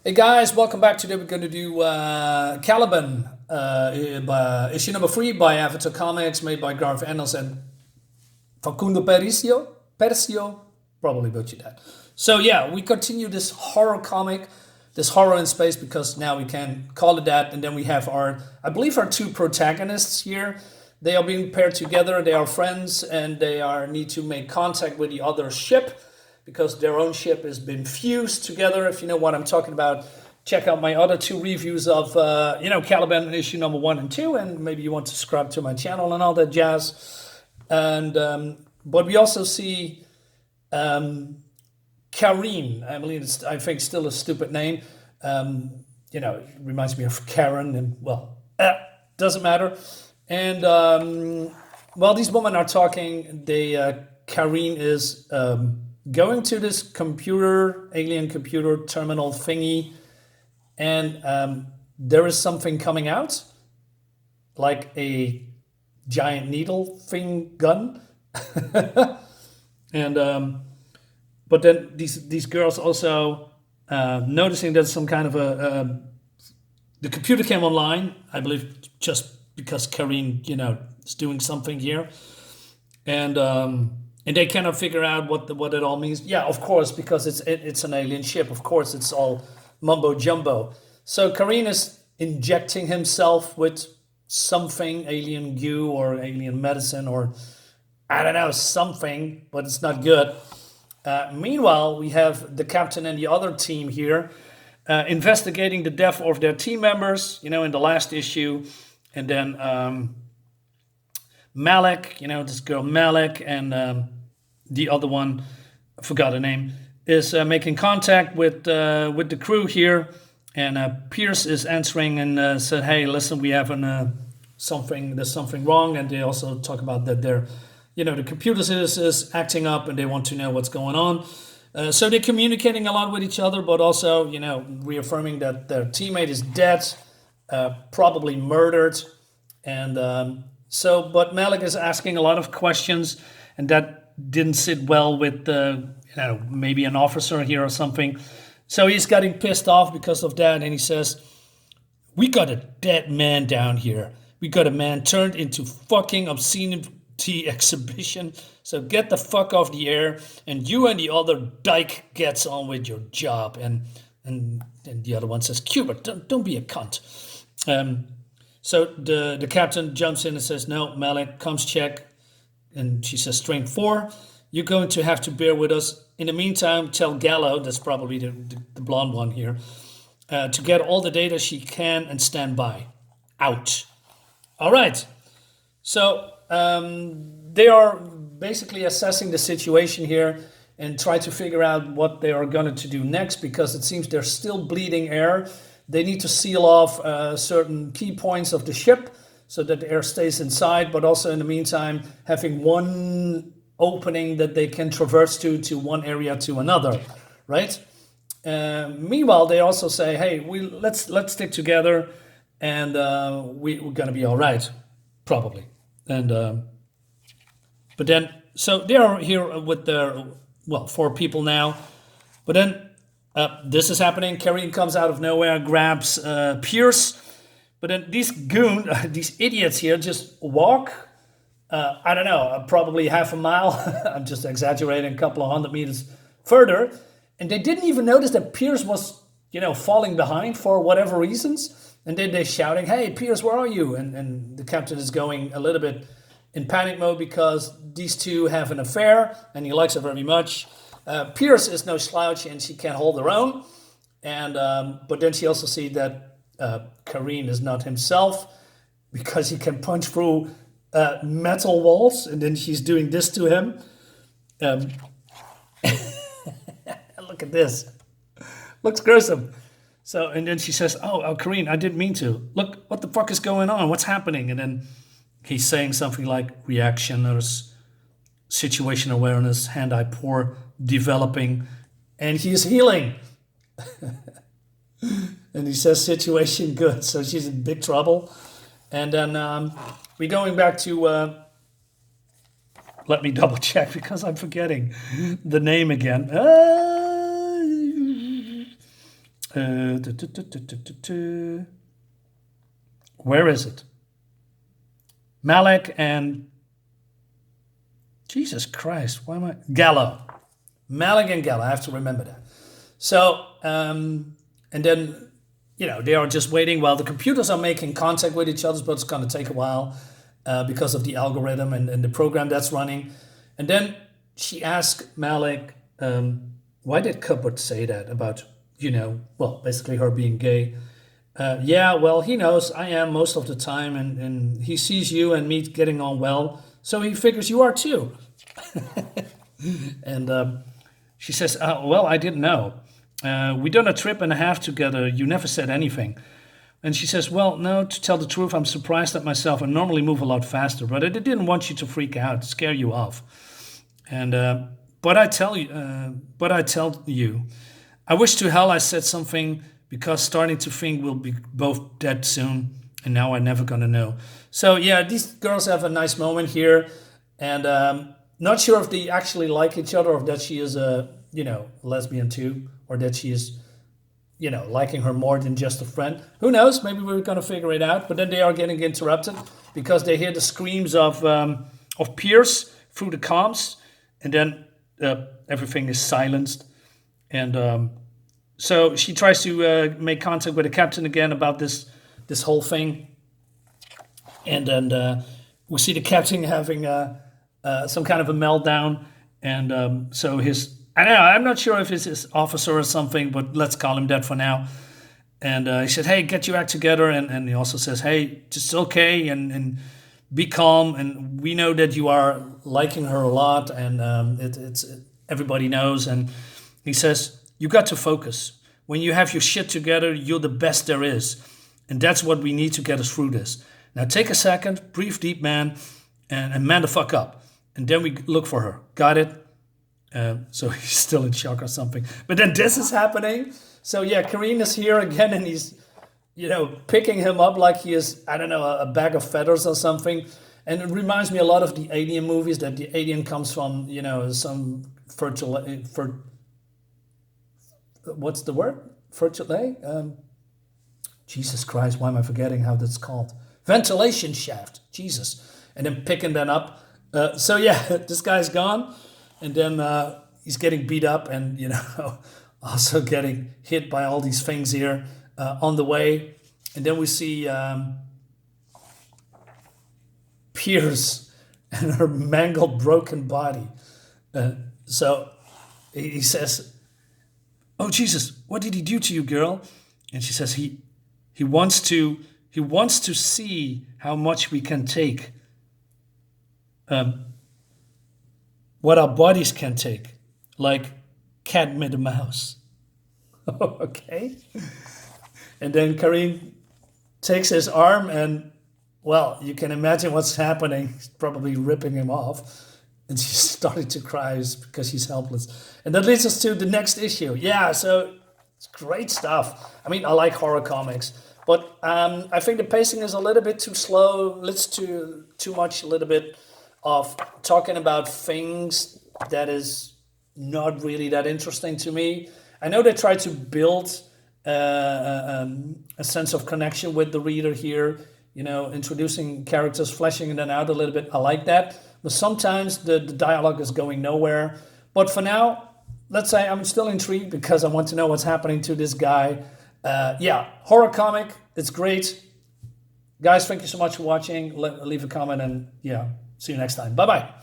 Hey guys, welcome back. Today we're going to do Caliban, issue number 3 by Avatar Comics, made by Garth Ennis and Facundo Percio. Percio, probably butchered that. So yeah, we continue this horror comic, this horror in space, because now we can call it that. And then we have I believe our two protagonists here. They are being paired together. They are friends, and they need to make contact with the other ship, because their own ship has been fused together. If you know what I'm talking about, check out my other two reviews of, Caliban issue number 1 and 2, and maybe you want to subscribe to my channel and all that jazz. And but we also see Karine. I believe I think still a stupid name. It reminds me of Karen, and doesn't matter. And while these women are talking, Karine is going to this alien computer terminal thingy, and there is something coming out, like a giant needle thing gun. And but then these girls also noticing that some kind of the computer came online, I believe, just because Karine, is doing something here, and they cannot figure out what it all means. Yeah, of course, because it's an alien ship. Of course, it's all mumbo jumbo. So Karine is injecting himself with something, alien goo or alien medicine, or I don't know, something, but it's not good. Meanwhile, we have the captain and the other team here investigating the death of their team members, in the last issue. And then Malik, this girl Malik, and the other one, I forgot her name, is making contact with the crew here. And Pierce is answering and said, "Hey, listen, we have there's something wrong." And they also talk about that the computer is acting up, and they want to know what's going on. So they're communicating a lot with each other, but also, reaffirming that their teammate is dead, probably murdered. And but Malik is asking a lot of questions, and that didn't sit well with maybe an officer here or something. So he's getting pissed off because of that, and he says, "We got a dead man down here. We got a man turned into fucking obscenity exhibition. So get the fuck off the air, and you and the other dyke gets on with your job." And the other one says, "Cuba, don't be a cunt." So the captain jumps in and says, "No, Malik, comes check." And she says, "Strength 4, you're going to have to bear with us. In the meantime, tell Gallo," that's probably the blonde one here, "to get all the data she can and stand by. Out." All right. So they are basically assessing the situation here and try to figure out what they are going to do next, because it seems they're still bleeding air. They need to seal off certain key points of the ship so that the air stays inside, but also in the meantime having one opening that they can traverse to one area to another, right? Meanwhile, they also say, "Hey, let's stick together, and we're gonna be all right, probably." And but then, so they are here with their 4 people now, but then. This is happening. Karine comes out of nowhere, grabs Pierce, but then these idiots here just walk, I don't know, probably half a mile. I'm just exaggerating, a couple of 100 meters further, and they didn't even notice that Pierce was, falling behind for whatever reasons. And then they're shouting, "Hey, Pierce, where are you?" And the captain is going a little bit in panic mode, because these two have an affair, and he likes her very much. Pierce is no slouch, and she can hold her own. And but then she also sees that Karine is not himself, because he can punch through metal walls, and then she's doing this to him. Look at this. Looks gruesome. So, and then she says, oh, Karine, I didn't mean to. Look, what the fuck is going on? What's happening? And then he's saying something like reaction or situation awareness, hand-eye poor, developing, and he's healing. And he says situation good, so she's in big trouble. And then we're going back to let me double check, because I'm forgetting the name again. Where is it? Malik and Jesus Christ, why am I Gallo? Malik and Gallo. I have to remember that. So and then they are just waiting while the computers are making contact with each other, but it's going to take a while because of the algorithm and the program that's running. And then she asked Malik, why did Cuthbert say that about, basically her being gay? Yeah, well, he knows I am most of the time, and he sees you and me getting on well, so he figures you are too. And she says, well, I didn't know. We done a trip and a half together. You never said anything. And she says, well, no, to tell the truth, I'm surprised at myself. I normally move a lot faster, but I didn't want you to freak out, scare you off. And but I tell you, I wish to hell I said something, because starting to think we'll be both dead soon, and now I'm never gonna know. So yeah, these girls have a nice moment here, and not sure if they actually like each other, or that she is a lesbian too, or that she is liking her more than just a friend. Who knows? Maybe we're gonna figure it out. But then they are getting interrupted because they hear the screams of Pierce through the comms, and then everything is silenced, and so she tries to make contact with the captain again about this whole thing, and then we see the captain having some kind of a meltdown, and so I'm not sure if it's his officer or something, but let's call him that for now. And he said, hey, get your act together, and he also says, hey, just okay, and be calm, and we know that you are liking her a lot, and it's everybody knows. And he says, you got to focus. When you have your shit together, you're the best there is. And that's what we need to get us through this. Now take a second, breathe deep, man, and man the fuck up. And then we look for her. Got it? So he's still in shock or something. But then this is happening. So yeah, Kareem is here again, and he's, picking him up like he is, I don't know, a bag of feathers or something. And it reminds me a lot of the Alien movies, that the alien comes from, some what's the word? Fertile? Jesus Christ, why am I forgetting how that's called? Ventilation shaft. Jesus. And then picking that up. So yeah, this guy's gone. And then he's getting beat up and, also getting hit by all these things here on the way. And then we see Pierce and her mangled, broken body. So he says, oh, Jesus, what did he do to you, girl? And she says, he wants to see how much we can take. What our bodies can take, like cat met a mouse. Okay. And then Kareem takes his arm, and, well, you can imagine what's happening. He's probably ripping him off. And she's starting to cry because she's helpless. And that leads us to the next issue. Yeah, so it's great stuff. I mean, I like horror comics, but I think the pacing is a little bit too slow. It's too much, a little bit of talking about things that is not really that interesting to me. I know they try to build a sense of connection with the reader here, introducing characters, fleshing them out a little bit. I like that. But sometimes the dialogue is going nowhere. But for now, let's say I'm still intrigued because I want to know what's happening to this guy. Horror comic. It's great. Guys, thank you so much for watching. Leave a comment, and see you next time. Bye-bye.